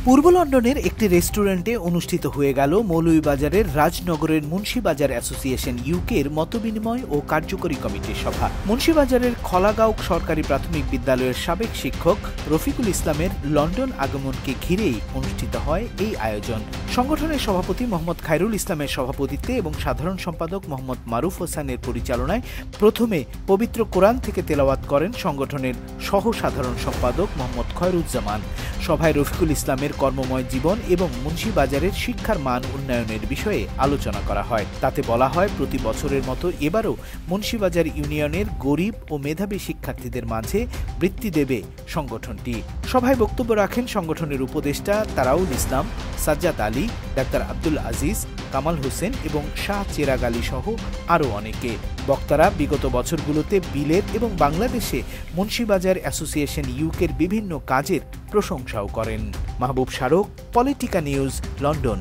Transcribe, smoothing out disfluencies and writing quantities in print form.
পূর্ব লন্ডনের একটি রেস্টুরেন্টে অনুষ্ঠিত হয়ে গেল মৌলভীবাজারের রাজনগরের মুন্সিবাজার অ্যাসোসিয়েশন ইউকের মতবিনিময় ও কার্যকরী কমিটির সভা। মুন্সিবাজারের খলাগাঁও সরকারি প্রাথমিক বিদ্যালয়ের সাবেক শিক্ষক রফিকুল ইসলামের লন্ডন আগমনকে ঘিরেই অনুষ্ঠিত হয় এই আয়োজন। সংগঠনের সভাপতি মোহাম্মদ খায়রুল ইসলামের সভাপতিত্বে এবং সাধারণ সম্পাদক মোহাম্মদ মারুফ হোসেনের পরিচালনায় প্রথমে পবিত্র কোরআন থেকে তেলাওয়াত করেন সংগঠনের সহ সাধারণ সম্পাদক মোহাম্মদ খয়রুজ্জামান। সভায় রফিকুল ইসলামের কর্মময় জীবন এবং মুন্সিবাজারের শিক্ষার মান উন্নয়নের বিষয়ে আলোচনা করা হয়। তাতে বলা হয়, প্রতি বছরের মতো এবারও মুন্সিবাজার ইউনিয়নের গরিব ও মেধাবী শিক্ষার্থীদের মাঝে বৃত্তি দেবে সংগঠনটি। সভায় বক্তব্য রাখেন সংগঠনের উপদেষ্টা তারাউল ইসলাম, সাজ্জাদ আলী, ডাক্তার আব্দুল আজিজ, কামাল হোসেন এবং শাহ চেরাগ আলী সহ আরও অনেকে। বক্তারা বিগত বছরগুলোতে বিলেত এবং বাংলাদেশে মুন্সিবাজার অ্যাসোসিয়েশন ইউকের বিভিন্ন কাজের প্রশংসাও করেন। মাহবুব শারক, পলিটিকা নিউজ, লন্ডন।